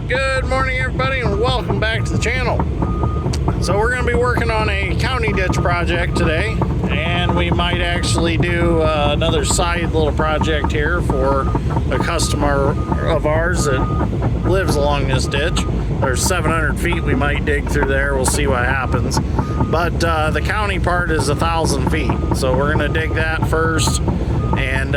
Good morning, everybody, and welcome back to the channel. So we're going to be working on a county ditch project today, and we might actually do another side little project here for a customer of ours that lives along this ditch. There's 700 feet we might dig through there. We'll see what happens. But the county part is 1,000 feet, so we're going to dig that first, and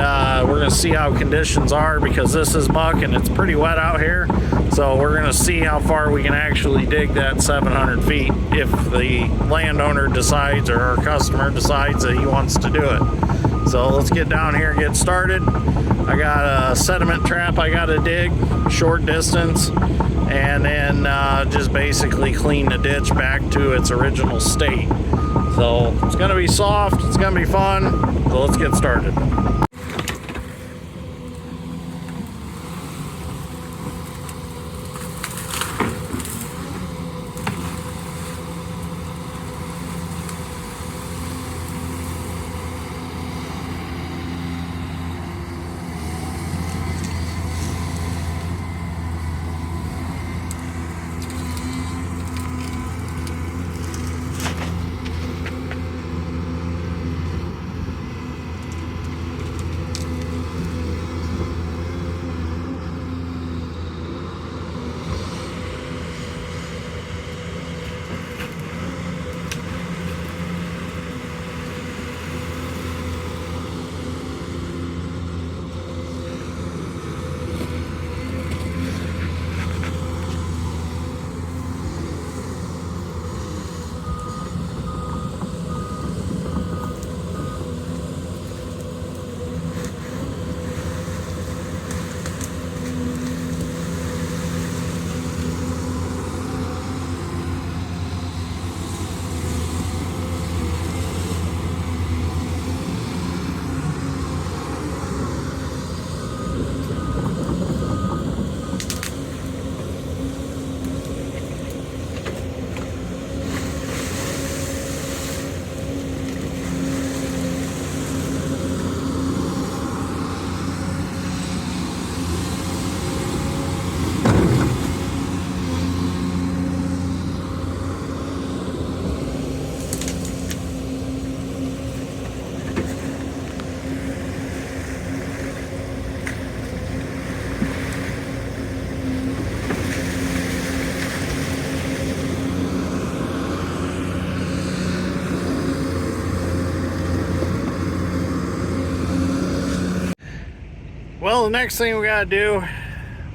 we're going to see how conditions are, because this is muck and it's pretty wet out here. So we're going to see how far we can actually dig that 700 feet if the landowner decides, or our customer decides, that he wants to do it. So let's get down here and get started. I got a sediment trap I got to dig, short distance, and then just basically clean the ditch back to its original state. So it's going to be soft, it's going to be fun, so let's get started. Well, the next thing we gotta do,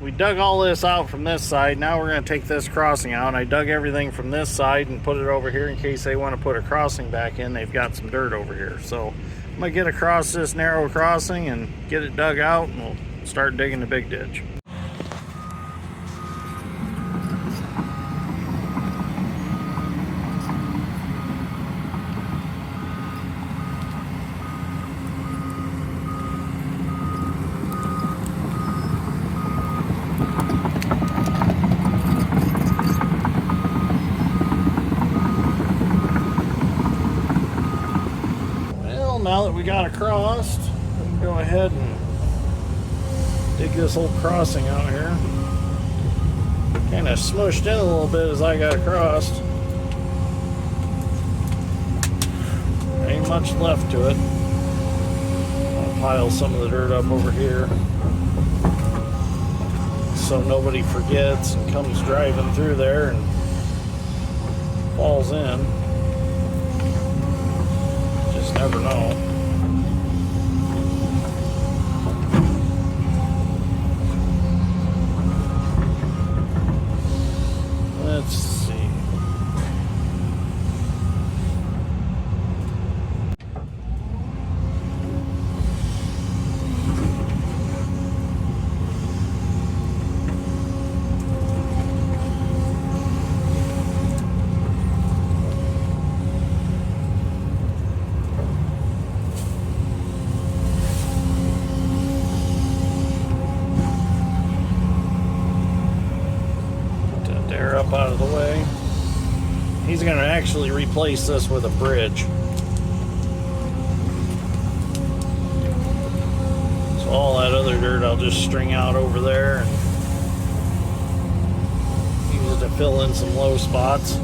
we dug all this out from this side. Now we're gonna take this crossing out. I dug everything from this side and put it over here in case they want to put a crossing back in. They've got some dirt over here. So I'm gonna get across this narrow crossing and get it dug out, and we'll start digging the big ditch. Now that we got across, we can go ahead and dig this whole crossing out here. Kind of smushed in a little bit as I got across. Ain't much left to it. I'll pile some of the dirt up over here so nobody forgets and comes driving through there and falls in. Never know. Let's see. Out of the way. He's going to actually replace this with a bridge. So all that other dirt I'll just string out over there and fill in some low spots.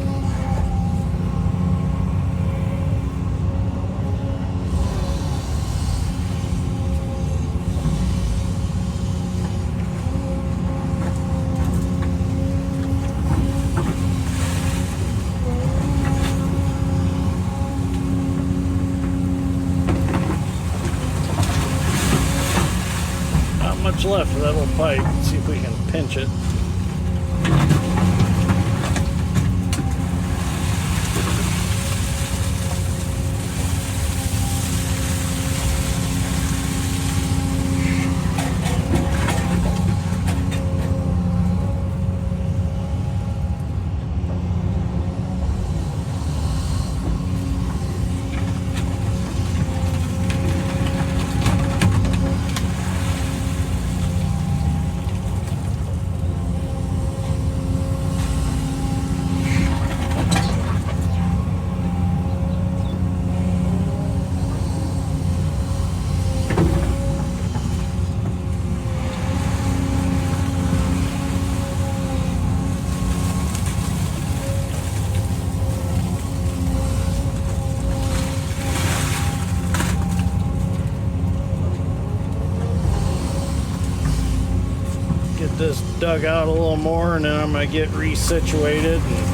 Much left of that little pipe. Let's see if we can pinch it. This dug out a little more, and then I'm going to get resituated and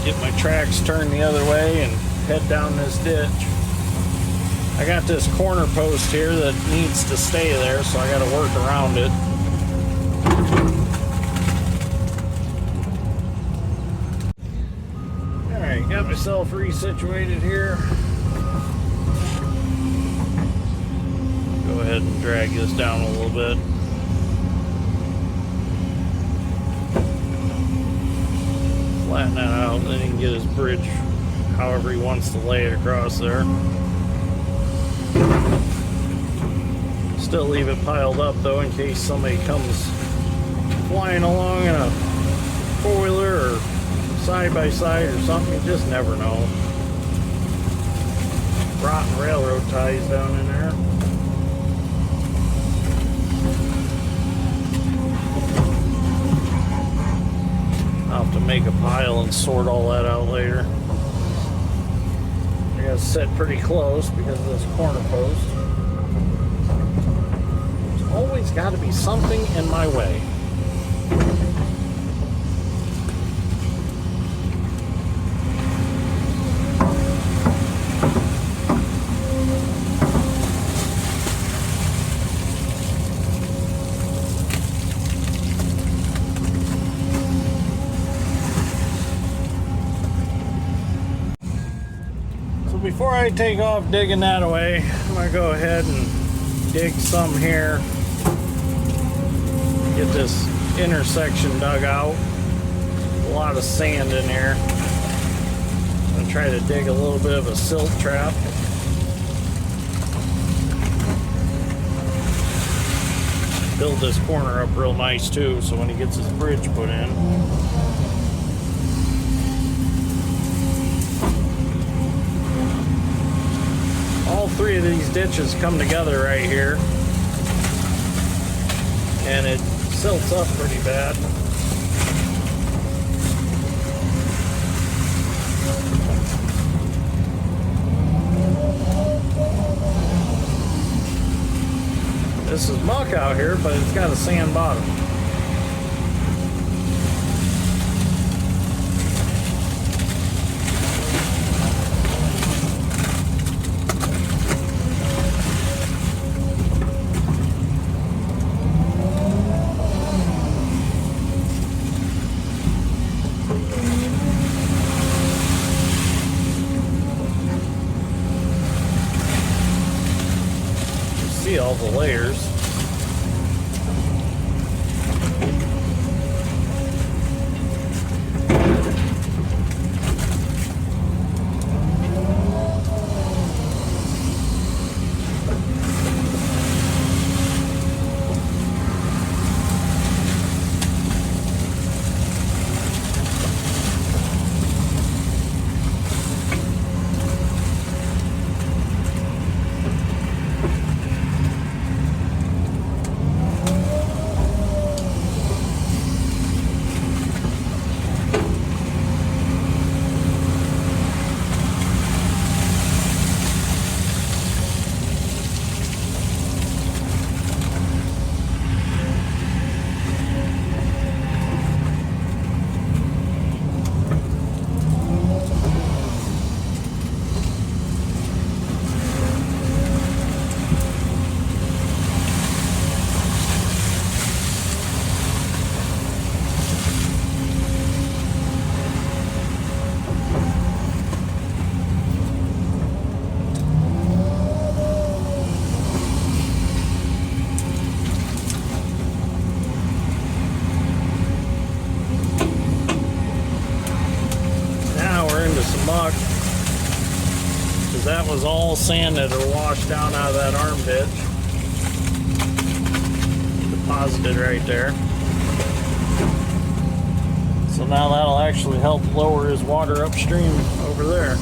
get my tracks turned the other way and head down this ditch. I got this corner post here that needs to stay there, so I got to work around it. Alright, got myself resituated here. Go ahead and drag this down a little bit. Flatten that out, then he can get his bridge however he wants to lay it across there. Still leave it piled up though in case somebody comes flying along in a four-wheeler or side by side or something. You just never know. Rotten railroad ties down in there. I'll have to make a pile and sort all that out later. I gotta sit pretty close because of this corner post. There's always got to be something in my way. Before I take off digging that away, I'm going to go ahead and dig some here. Get this intersection dug out. A lot of sand in here. I'm going to try to dig a little bit of a silt trap. Build this corner up real nice too, so when he gets his bridge put in. All three of these ditches come together right here, and it silts up pretty bad. This is muck out here, but it's got a sand bottom. See all the layers. muck, because that was all sand that had washed down out of that arm ditch. Deposited right there. So now that'll actually help lower his water upstream over there.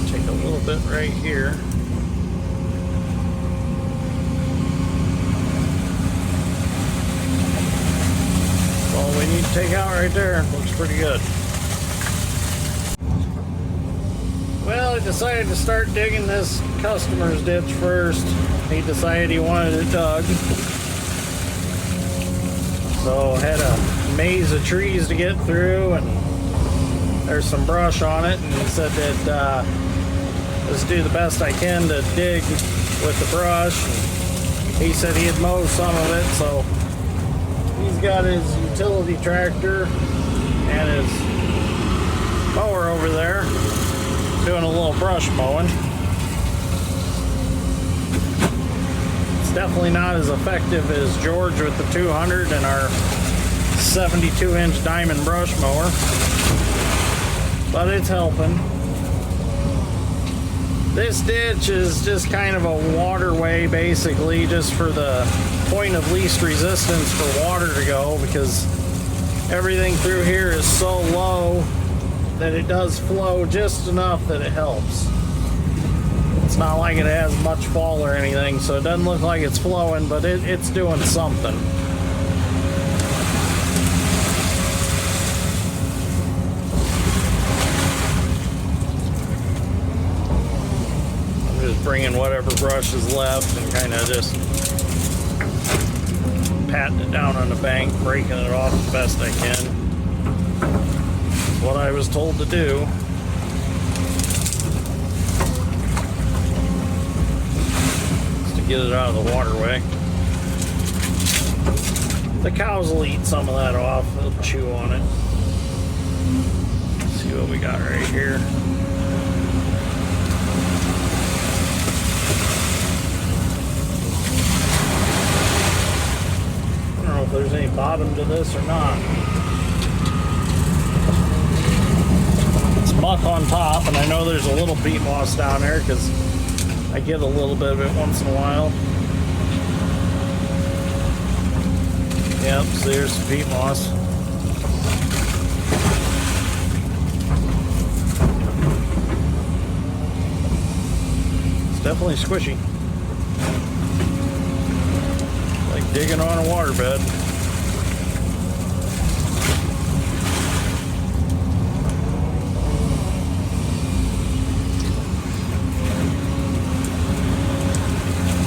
Take a little bit right here. That's all we need to take out right there. Looks pretty good. Well, I decided to start digging this customer's ditch first. He decided he wanted it dug. So had a maze of trees to get through, and there's some brush on it, and he said that let's do the best I can to dig with the brush. And he said he'd mow some of it, so he's got his utility tractor and his mower over there doing a little brush mowing. It's definitely not as effective as George with the 200 and our 72-inch diamond brush mower, but it's helping. This ditch is just kind of a waterway, basically, just for the point of least resistance for water to go, because everything through here is so low that it does flow just enough that it helps. It's not like it has much fall or anything, so it doesn't look like it's flowing, but it's doing something. I'm just bringing whatever brush is left and kind of just patting it down on the bank, breaking it off as best I can. That's what I was told to do. Get it out of the waterway. The cows will eat some of that off. They'll chew on it. Let's see what we got right here. I don't know if there's any bottom to this or not. It's muck on top, and I know there's a little peat moss down there because I get a little bit of it once in a while. Yep, so there's some peat moss. It's definitely squishy. Like digging on a waterbed.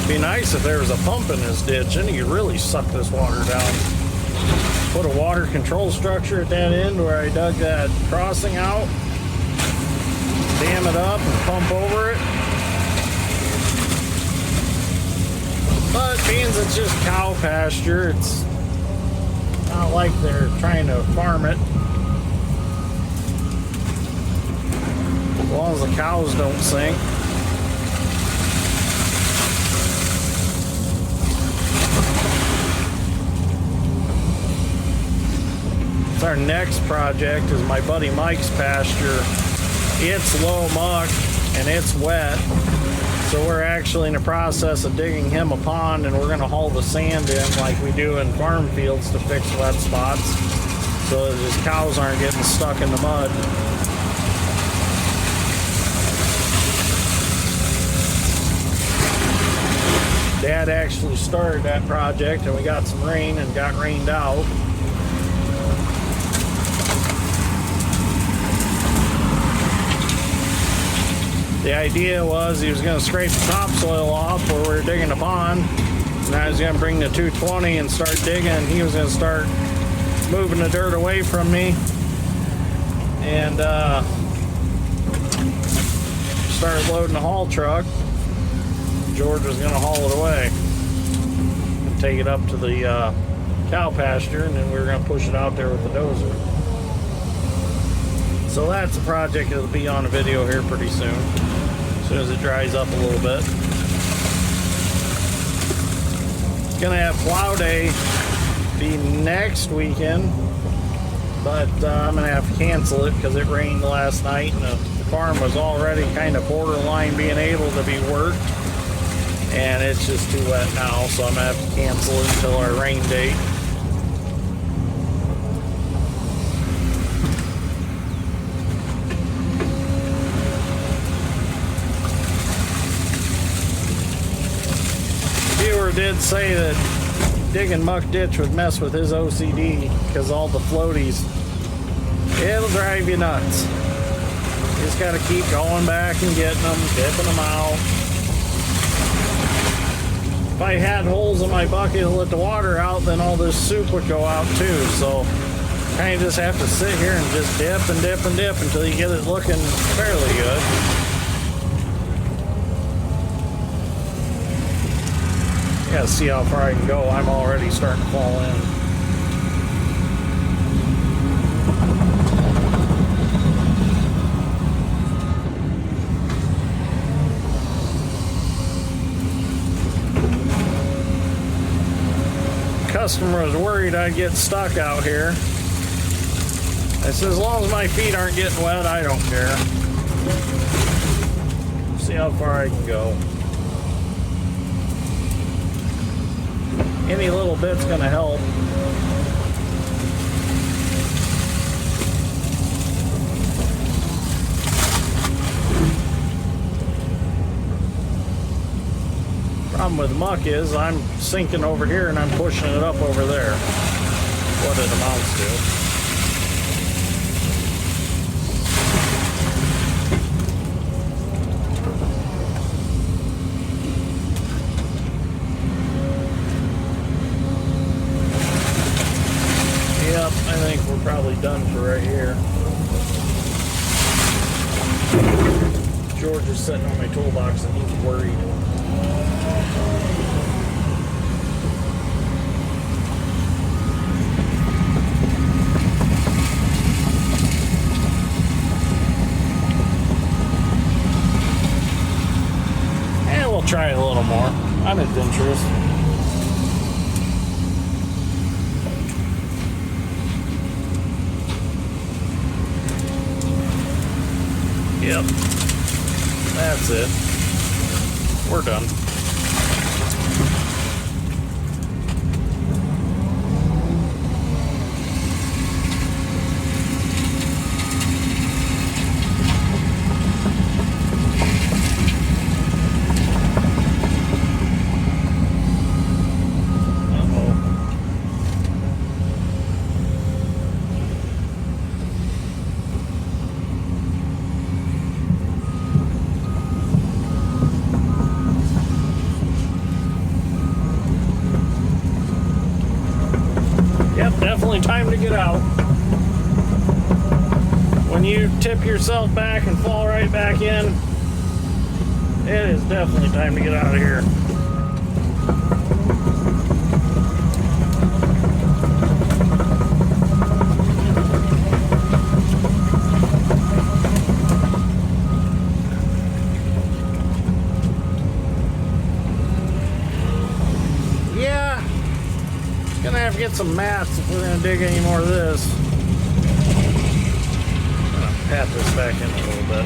Be nice if there was a pump in this ditch, and you could really suck this water down. Put a water control structure at that end where I dug that crossing out, dam it up and pump over it. But being it's just cow pasture, it's not like they're trying to farm it. As long as the cows don't sink. Our next project is my buddy Mike's pasture. It's low muck and it's wet, so we're actually in the process of digging him a pond, and we're going to haul the sand in like we do in farm fields to fix wet spots, so that his cows aren't getting stuck in the mud. Dad actually started that project, and we got some rain and got rained out. The idea was he was going to scrape the topsoil off where we were digging the pond, and I was going to bring the 220 and start digging, and he was going to start moving the dirt away from me and start loading the haul truck. George was going to haul it away and take it up to the cow pasture, and then we were going to push it out there with the dozer. So that's a project that'll be on a video here pretty soon, as soon as it dries up a little bit. It's gonna have plow day be next weekend, but I'm gonna have to cancel it because it rained last night and the farm was already kind of borderline being able to be worked, and it's just too wet now, so I'm gonna have to cancel it until our rain date. Viewer did say that digging muck ditch would mess with his OCD because all the floaties, it'll drive you nuts. You just got to keep going back and getting them, dipping them out. If I had holes in my bucket to let the water out, then all this soup would go out too. So kind of just have to sit here and just dip and dip and dip until you get it looking fairly good. Gotta see how far I can go. I'm already starting to fall in. Customer was worried I'd get stuck out here. I said, as long as my feet aren't getting wet, I don't care. See how far I can go. Any little bit's gonna help. Problem with muck is I'm sinking over here and I'm pushing it up over there. What it amounts to. Yep, I think we're probably done for right here. George is sitting on my toolbox and he's worried. And we'll try a little more. I'm adventurous. Yep, that's it. We're done. Yep, definitely time to get out. When you tip yourself back and fall right back in, it is definitely time to get out of here. Gonna have to get some mats if we're gonna dig any more of this. I'm gonna pat this back in a little bit.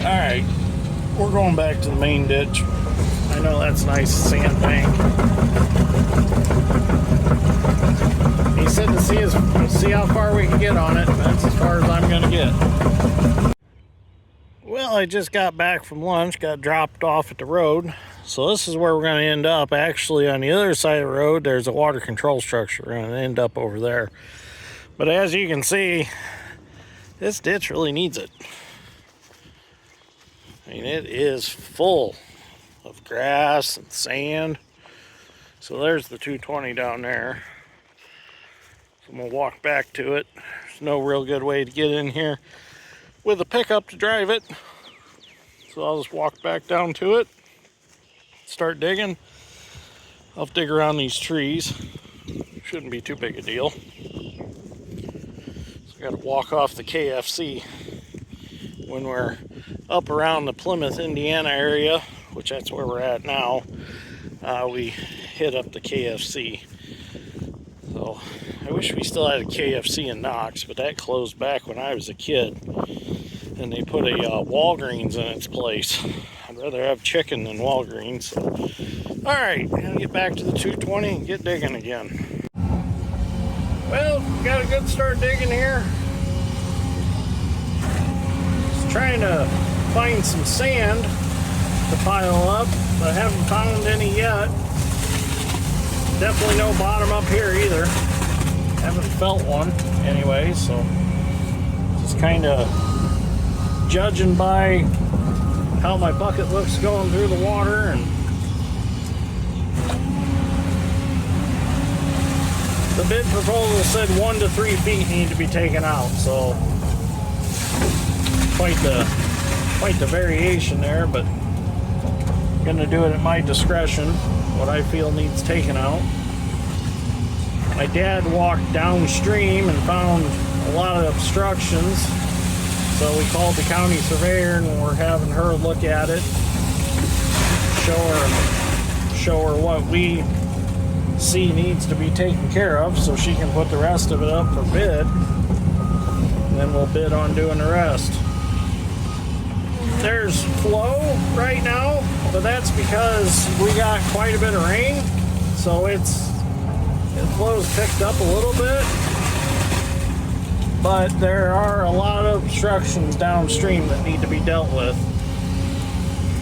Alright, we're going back to the main ditch. I know that's nice sand bank. He said to see how far we can get on it. That's as far as I'm going to get. Well, I just got back from lunch, got dropped off at the road. So this is where we're going to end up. Actually, on the other side of the road, there's a water control structure. We're going to end up over there. But as you can see, this ditch really needs it. I mean, it is full of grass and sand. So there's the 220 down there. I'm gonna walk back to it. There's no real good way to get in here with a pickup to drive it. So I'll just walk back down to it, start digging. I'll dig around these trees. Shouldn't be too big a deal. So Got to walk off the KFC when we're up around the Plymouth, Indiana area, which that's where we're at now. We hit up the KFC. So I wish we still had a KFC in Knox, but that closed back when I was a kid, and they put a Walgreens in its place. I'd rather have chicken than Walgreens. So. All right, gonna get back to the 220 and get digging again. Well, got a good start digging here. Just trying to find some sand to pile up, but I haven't found any yet. Definitely no bottom up here either. Haven't felt one anyway, so just kind of judging by how my bucket looks going through the water. And the bid proposal said 1 to 3 feet need to be taken out, so quite the variation there, but I'm gonna do it at my discretion, what I feel needs taken out. My dad walked downstream and found a lot of obstructions, so we called the county surveyor and we're having her look at it, show her what we see needs to be taken care of, so she can put the rest of it up for bid, and then we'll bid on doing the rest. There's flow right now, but that's because we got quite a bit of rain, so the flow's picked up a little bit, but there are a lot of obstructions downstream that need to be dealt with.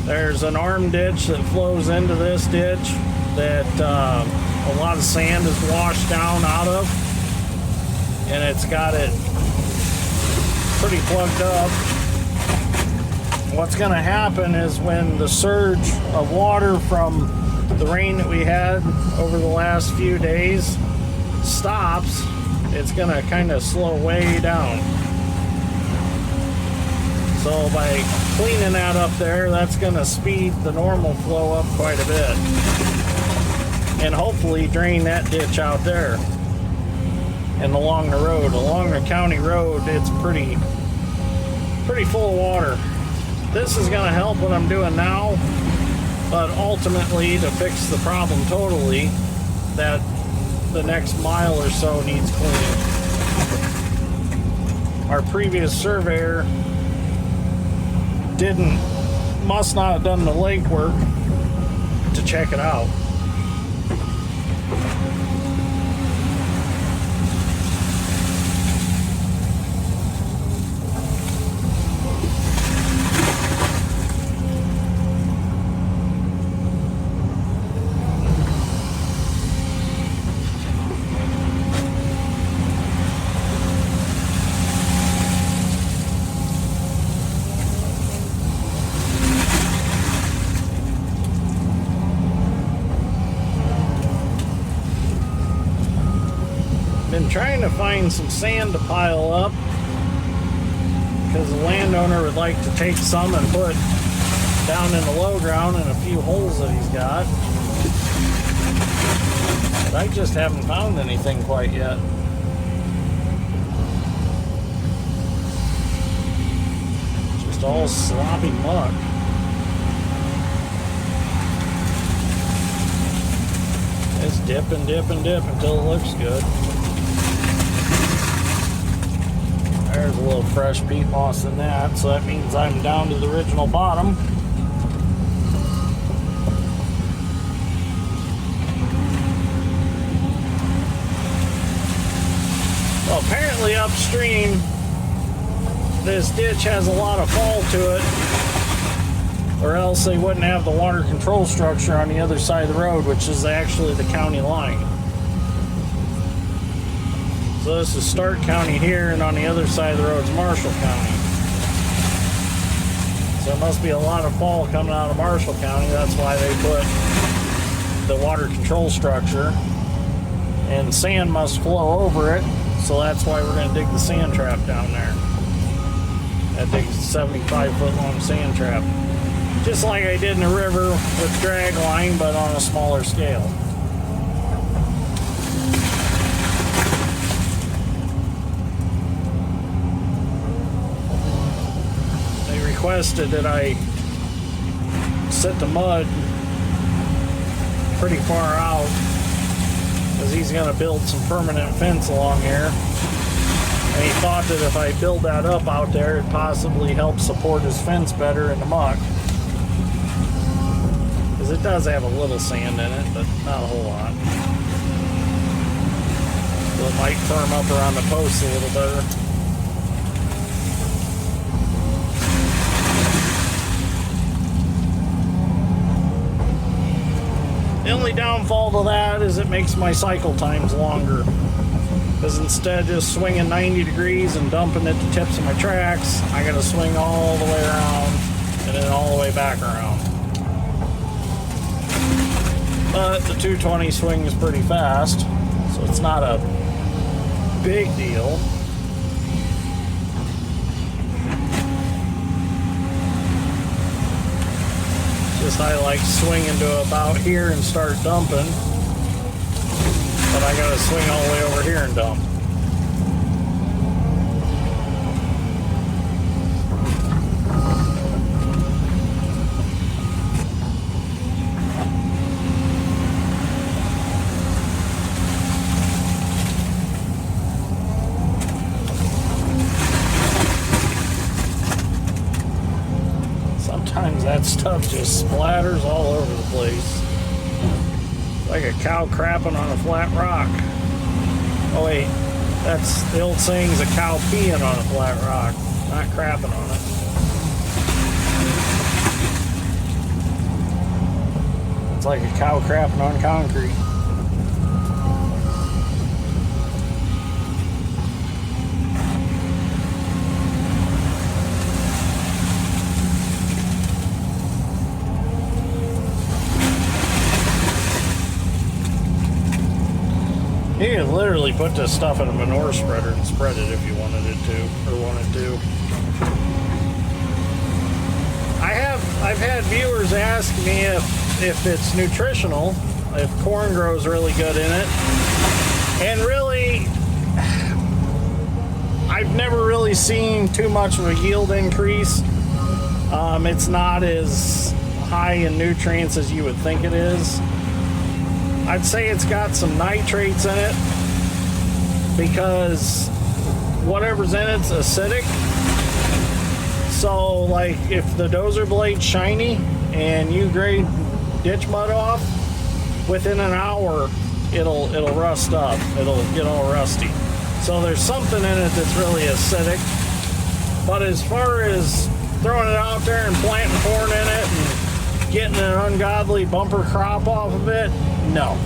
There's an arm ditch that flows into this ditch that a lot of sand is washed down out of, and it's got it pretty plugged up. What's going to happen is when the surge of water from the rain that we had over the last few days stops, it's going to kind of slow way down. So by cleaning that up there, that's going to speed the normal flow up quite a bit, and hopefully drain that ditch out there. And along the road, along the county road, it's pretty full of water. This is going to help what I'm doing now, but ultimately, to fix the problem totally, that the next mile or so needs cleaning. Our previous surveyor must not have done the legwork to check it out. Been trying to find some sand to pile up because the landowner would like to take some and put down in the low ground in a few holes that he's got. But I just haven't found anything quite yet. Just all sloppy muck. It's dip and dip and dip until it looks good. There's a little fresh peat moss in that, so that means I'm down to the original bottom. Well, apparently upstream, this ditch has a lot of fall to it, or else they wouldn't have the water control structure on the other side of the road, which is actually the county line. So this is Stark County here, and on the other side of the road is Marshall County. So there must be a lot of fall coming out of Marshall County. That's why they put the water control structure. And sand must flow over it, so that's why we're going to dig the sand trap down there. That digs a 75-foot long sand trap. Just like I did in the river with drag line, but on a smaller scale. requested that I set the mud pretty far out because he's going to build some permanent fence along here. And he thought that if I build that up out there, it'd possibly help support his fence better in the muck. Because it does have a little sand in it, but not a whole lot. So it might firm up around the posts a little better. The only downfall to that is it makes my cycle times longer. Because instead of just swinging 90 degrees and dumping at the tips of my tracks, I gotta swing all the way around and then all the way back around. But the 220 swings pretty fast, so it's not a big deal. Just I like swinging to about here and start dumping, but I gotta swing all the way over here and dump. Sometimes that stuff just splatters all over the place. Like a cow crapping on a flat rock. Oh wait, that's the old saying's a cow peeing on a flat rock, not crapping on it. It's like a cow crapping on concrete. You could literally put this stuff in a manure spreader and spread it if you wanted it to, or wanted to. I've had viewers ask me if it's nutritional, if corn grows really good in it. And really, I've never really seen too much of a yield increase. It's not as high in nutrients as you would think it is. I'd say it's got some nitrates in it because whatever's in it's acidic. So like if the dozer blade's shiny and you grade ditch mud off, within an hour it'll rust up. It'll get all rusty. So there's something in it that's really acidic. But as far as throwing it out there and planting corn in it and getting an ungodly bumper crop off of it, no.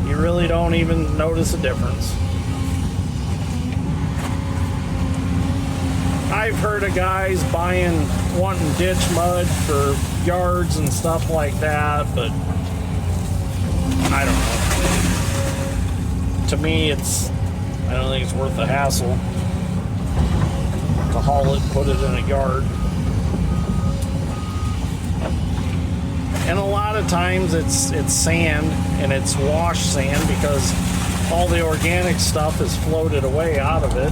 You really don't even notice a difference. I've heard of guys wanting ditch mud for yards and stuff like that, but I don't know. To me, I don't think it's worth the hassle to haul it and put it in a yard. And a lot of times it's sand, and it's wash sand because all the organic stuff is floated away out of it.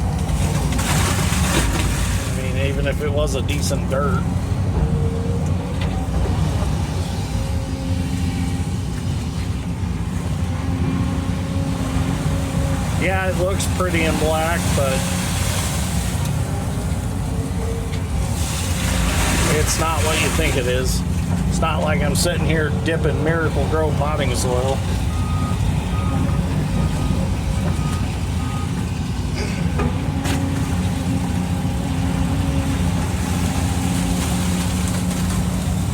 I mean, even if it was a decent dirt. Yeah, it looks pretty in black, but it's not what you think it is. It's not like I'm sitting here dipping Miracle Grow potting soil.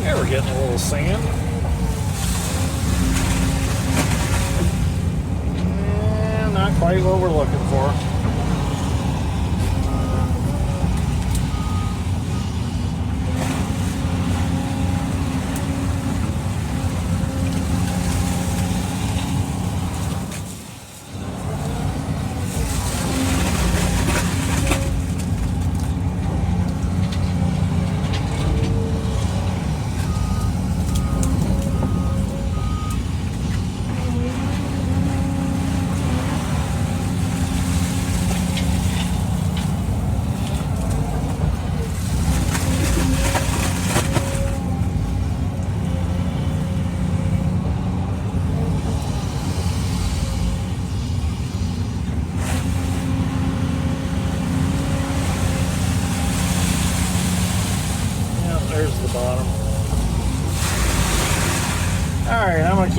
Yeah, we're getting a little sand. And not quite what we're looking for.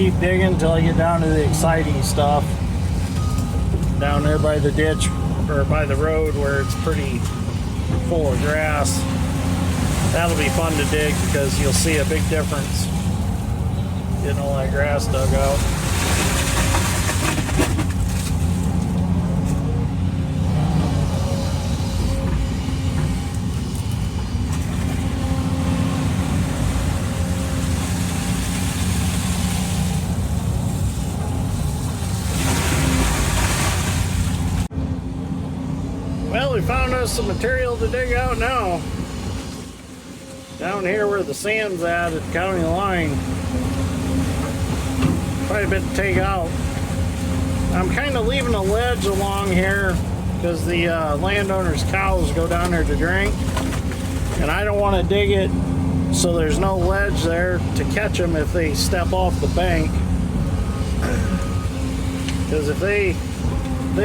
keep digging until I get down to the exciting stuff. Down there by the ditch, or by the road where it's pretty full of grass. That'll be fun to dig because you'll see a big difference getting all that grass dug out. Well, we found us some material to dig out now. Down here where the sand's at the county line. Quite a bit to take out. I'm kind of leaving a ledge along here because the landowner's cows go down there to drink. And I don't want to dig it so there's no ledge there to catch them if they step off the bank. Because if they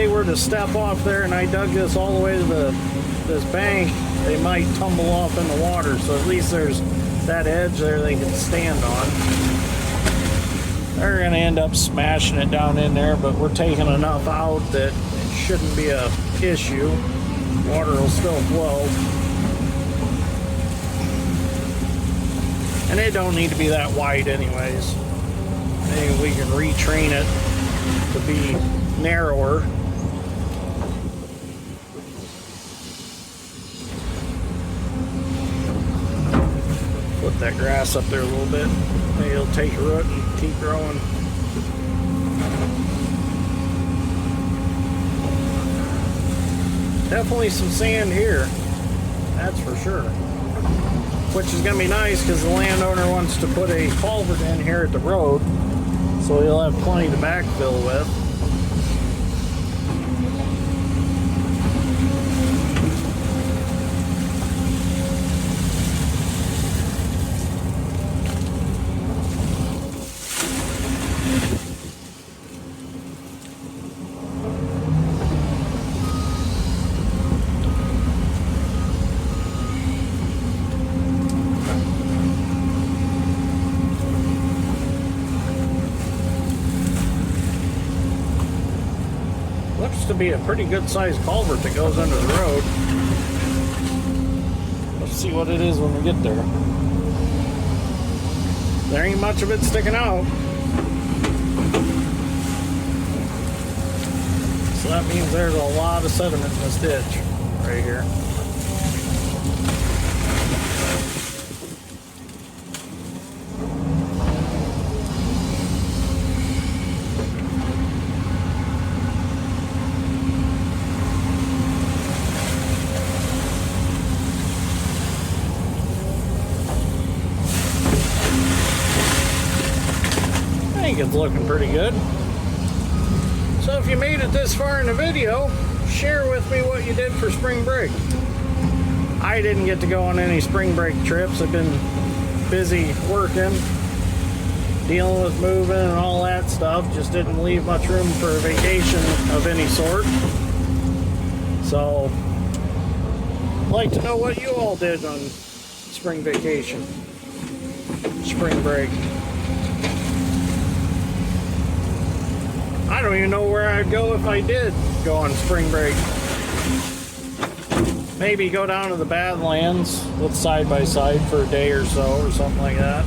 were to step off there and I dug this all the way to this bank, they might tumble off in the water. So at least there's that edge there they can stand on. They're going to end up smashing it down in there, but we're taking enough out that it shouldn't be a issue. Water will still flow. And it don't need to be that wide anyways. Maybe we can retrain it to be narrower. Put that grass up there a little bit. Maybe it'll take root and keep growing. Definitely some sand here, that's for sure. Which is going to be nice because the landowner wants to put a culvert in here at the road, so he'll have plenty to backfill with. Looks to be a pretty good sized culvert that goes under the road. Let's see what it is when we get there. There ain't much of it sticking out. So that means there's a lot of sediment in this ditch right here. I think it's looking pretty good. So if you made it this far in the video, share with me what you did for spring break. I didn't get to go on any spring break trips. I've been busy working, dealing with moving and all that stuff. Just didn't leave much room for a vacation of any sort. So I'd like to know what you all did on spring vacation, spring break. I don't even know where I'd go if I did go on spring break. Maybe go down to the Badlands with side by side for a day or so or something like that.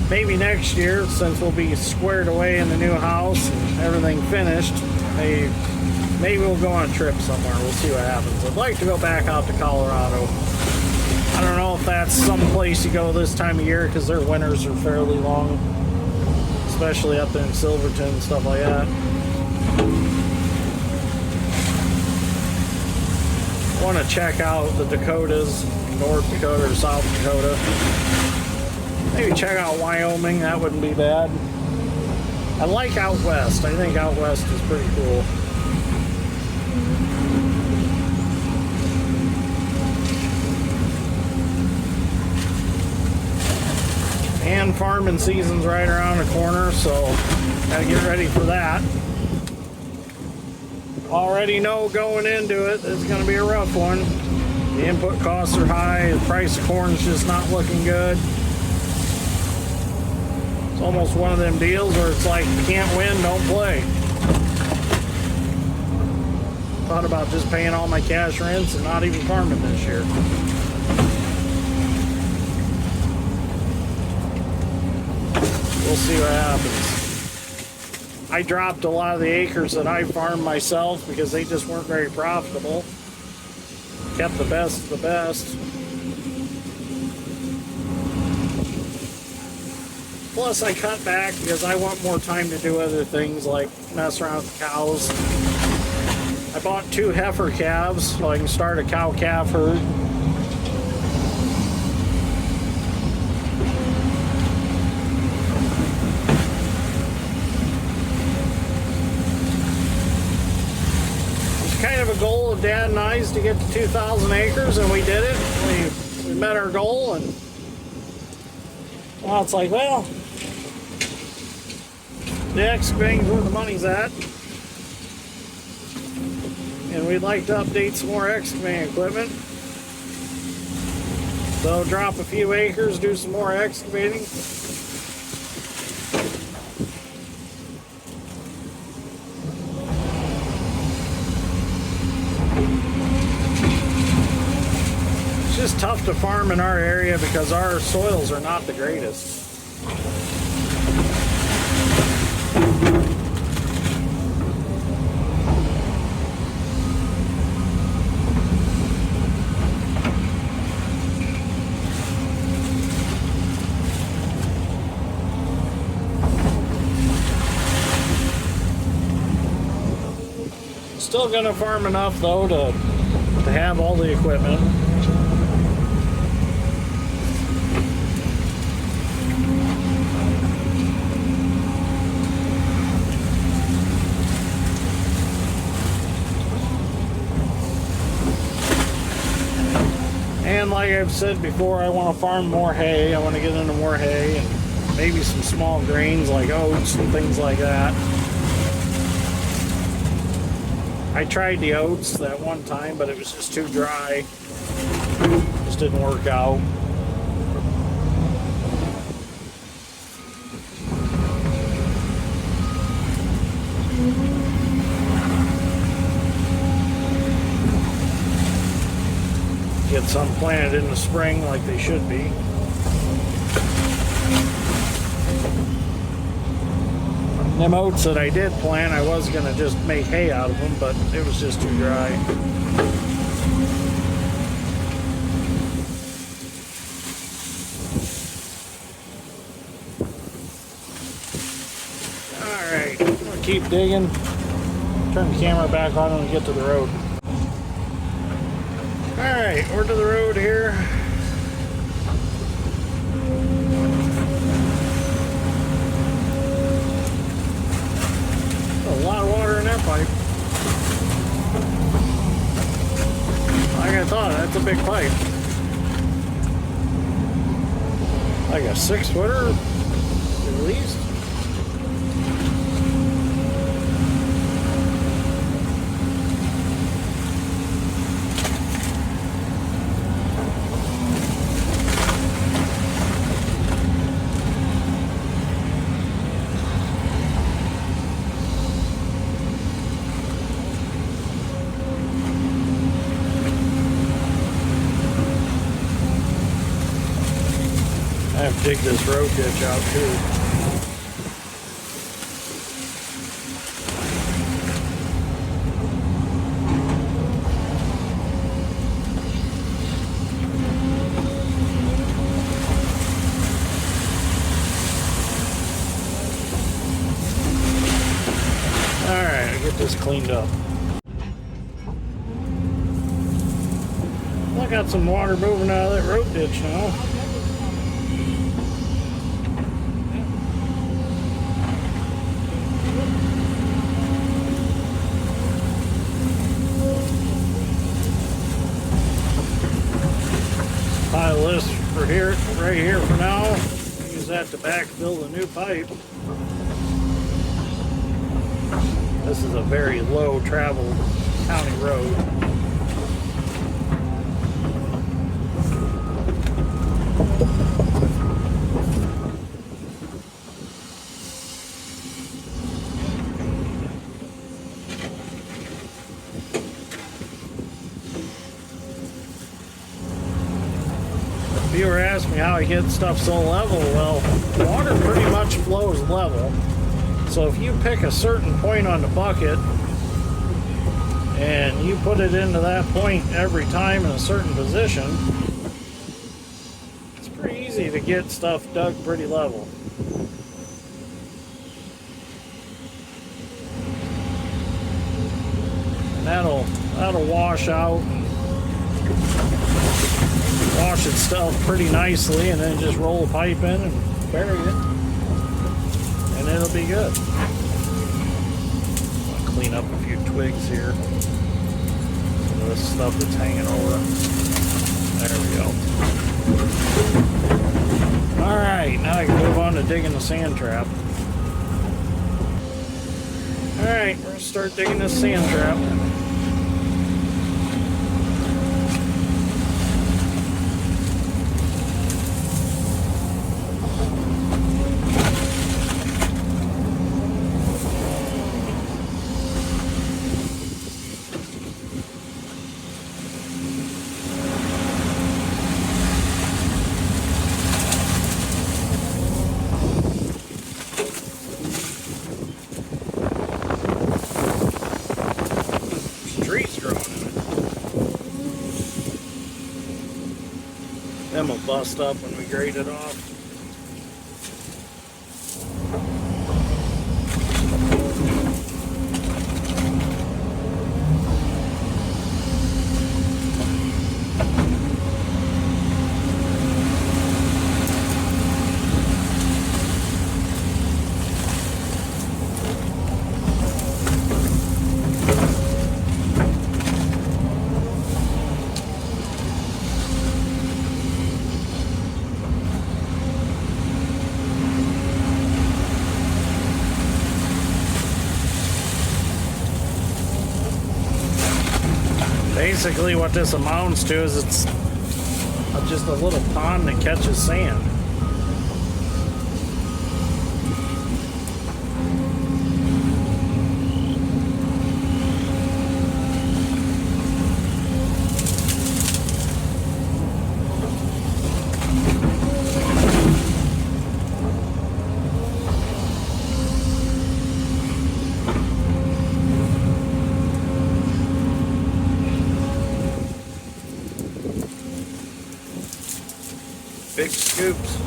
Maybe next year, since we'll be squared away in the new house and everything finished, maybe we'll go on a trip somewhere. We'll see what happens. I'd like to go back out to Colorado. I don't know if that's some place you go this time of year because their winters are fairly long, especially up there in Silverton and stuff like that. I want to check out the Dakotas, North Dakota or South Dakota. Maybe check out Wyoming, that wouldn't be bad. I like out west. I think out west is pretty cool. And farming season's right around the corner, so gotta get ready for that. Already know going into it, it's gonna be a rough one. The input costs are high, the price of corn's just not looking good. It's almost one of them deals where it's like, you can't win, don't play. Thought about just paying all my cash rents and not even farming this year. We'll see what happens. I dropped a lot of the acres that I farmed myself because they just weren't very profitable. Kept the best of the best. Plus I cut back because I want more time to do other things like mess around with the cows. I bought 2 heifer calves so I can start a cow-calf herd. Kind of a goal of Dad and I's to get to 2,000 acres, and we did it. We met our goal, and well, it's like, well, the excavating's where the money's at, and we'd like to update some more excavating equipment. So drop a few acres, do some more excavating. It's just tough to farm in our area because our soils are not the greatest. Still gonna farm enough though to have all the equipment. And like I've said before, I want to farm more hay. I want to get into more hay and maybe some small grains like oats and things like that. I tried the oats that one time, but it was just too dry. Just didn't work out. Get some planted in the spring like they should be. Them oats that I did plant, I was going to just make hay out of them, but it was just too dry. Alright, I'm going to keep digging. Turn the camera back on when we get to the road. Alright, we're to the road here. A lot of water in that pipe. Like I thought, that's a big pipe. Like a 6-footer at least. I have to dig this road ditch out too. Alright, I'll get this cleaned up. I got some water moving out of that road ditch now. Pile this for here, right here for now. Use that to backfill the new pipe. This is a very low traveled county road. ask me how I get stuff so level. Well, water pretty much flows level. So if you pick a certain point on the bucket and you put it into that point every time in a certain position, it's pretty easy to get stuff dug pretty level. And that'll wash out and wash itself pretty nicely, and then just roll a pipe in and bury it, and it'll be good. I'll clean up a few twigs here. Some of this stuff that's hanging over. There we go. Alright, now I can move on to digging the sand trap. Alright, we're going to start digging this sand trap. Them will bust up when we grade it off. Basically what this amounts to is it's just a little pond that catches sand. Big scoops.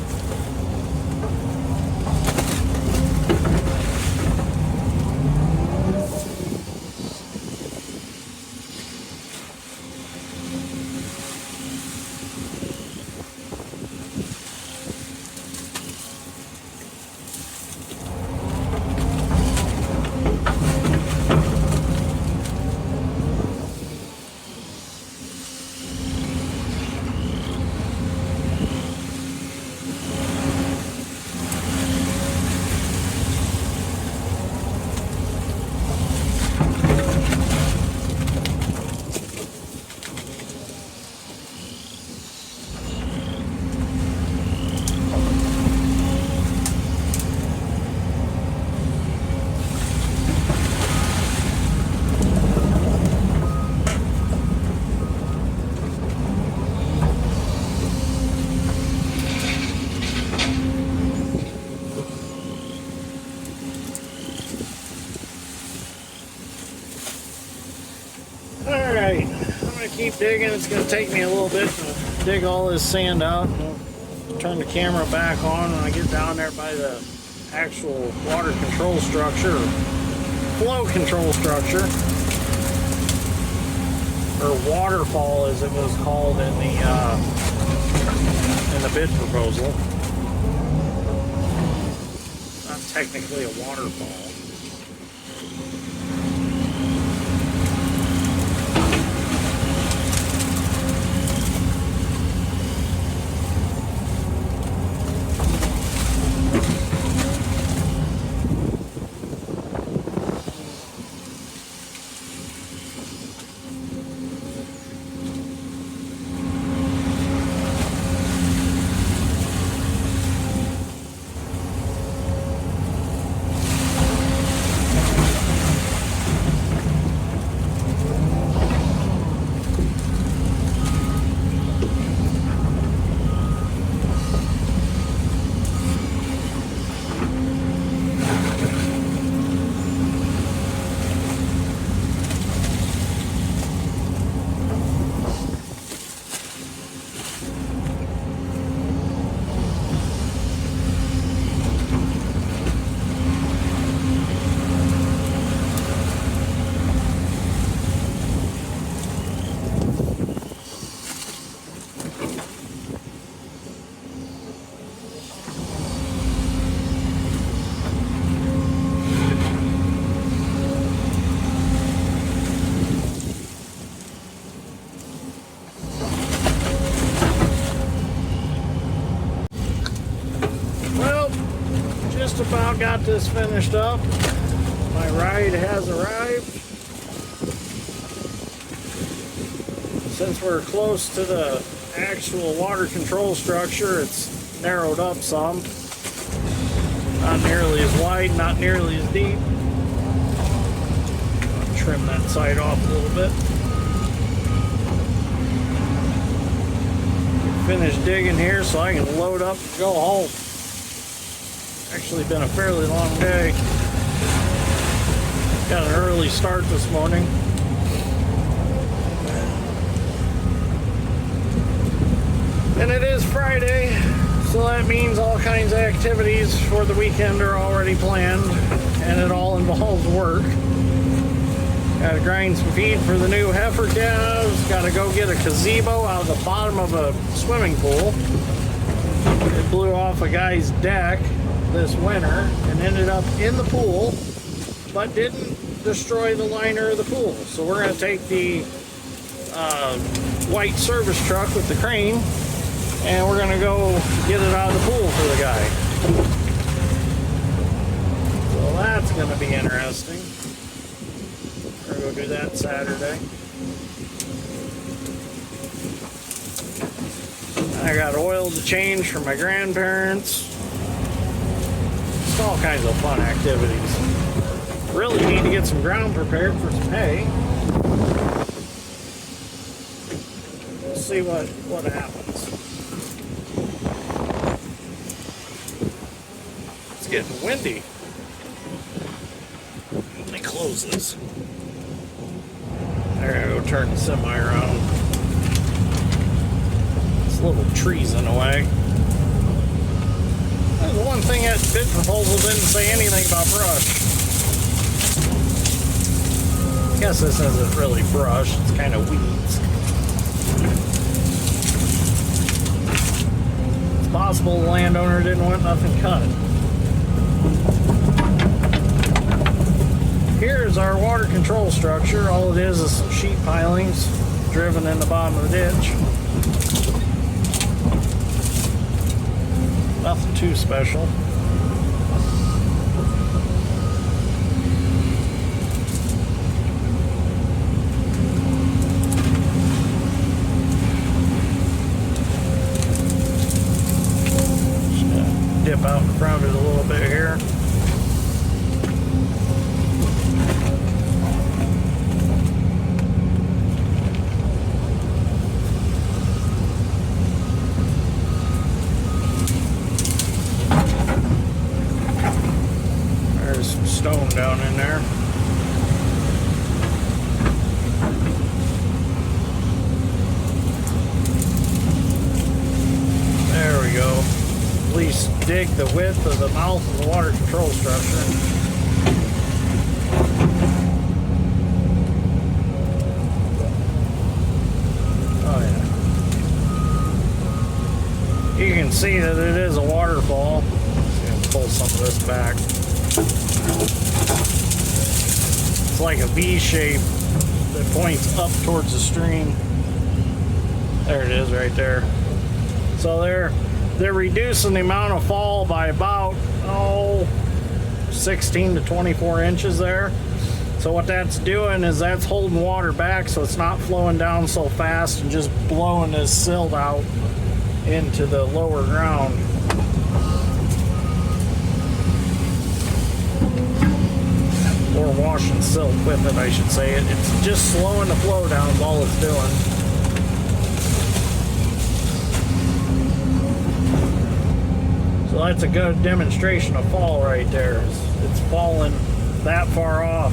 Alright, I'm going to keep digging. It's going to take me a little bit to dig all this sand out. I'll turn the camera back on when I get down there by the actual water control structure, or flow control structure, or waterfall as it was called in the bid proposal. Not technically a waterfall. about got this finished up. My ride has arrived. Since we're close to the actual water control structure, it's narrowed up some. Not nearly as wide, not nearly as deep. I'll trim that side off a little bit. Finished digging here so I can load up and go home. Actually been a fairly long day. Got an early start this morning. And it is Friday, so that means all kinds of activities for the weekend are already planned, and it all involves work. Gotta grind some feed for the new heifer calves. Gotta go get a gazebo out of the bottom of a swimming pool. It blew off a guy's deck this winter and ended up in the pool, but didn't destroy the liner of the pool. So we're gonna take the white service truck with the crane, and we're gonna go get it out of the pool for the guy. So that's gonna be interesting. We're gonna go do that Saturday. I got oil to change for my grandparents. Just all kinds of fun activities. Really need to get some ground prepared for some hay. We'll see what happens. It's getting windy. Let me close this. There, I go turn the semi around. This little tree's in the way. The one thing that bid proposal didn't say anything about brush. I guess this isn't really brush, it's kind of weeds. It's possible the landowner didn't want nothing cut. Here's our water control structure. All it is some sheet pilings driven in the bottom of the ditch. Nothing too special. Just gonna dip out in front of it a little bit here. Stone down in there. There we go. At least dig the width of the mouth of the water control structure. Oh yeah. You can see that it is a waterfall. Pull some of this back. It's like a V shape that points up towards the stream. There it is right there. So they're reducing the amount of fall by about 16 to 24 inches there. So what that's doing is that's holding water back so it's not flowing down so fast and just blowing this silt out into the lower ground. Or washing silt with it, I should say. It's just slowing the flow down is all it's doing. So that's a good demonstration of fall right there. It's falling that far off.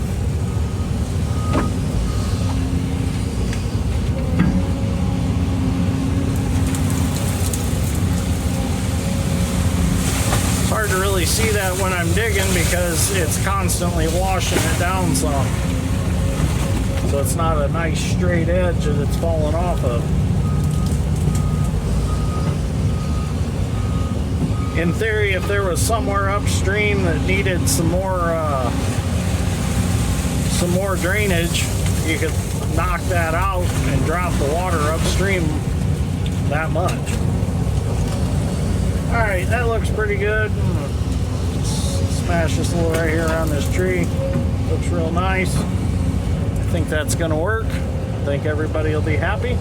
Hard to really see that when I'm digging because it's constantly washing it down some. So it's not a nice straight edge that it's falling off of. In theory, if there was somewhere upstream that needed some more drainage, you could knock that out and drop the water upstream that much. Alright, that looks pretty good. smash this little right here around this tree. Looks real nice. I think that's gonna work. I think everybody will be happy.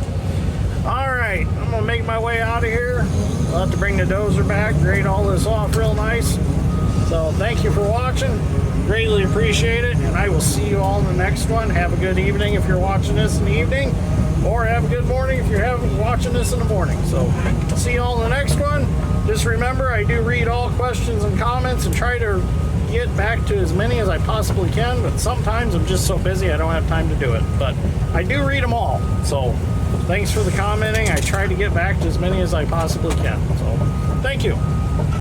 All right, I'm gonna make my way out of here. I'll have to bring the dozer back, grade all this off real nice. So thank you for watching. Greatly appreciate it, and I will see you all in the next one. Have a good evening if you're watching this in the evening, or have a good morning if you're watching this in the morning. So see you all in the next one. Just remember, I do read all questions and comments and try to get back to as many as I possibly can, but sometimes I'm just so busy I don't have time to do it. But I do read them all. So thanks for the commenting. I try to get back to as many as I possibly can. So thank you.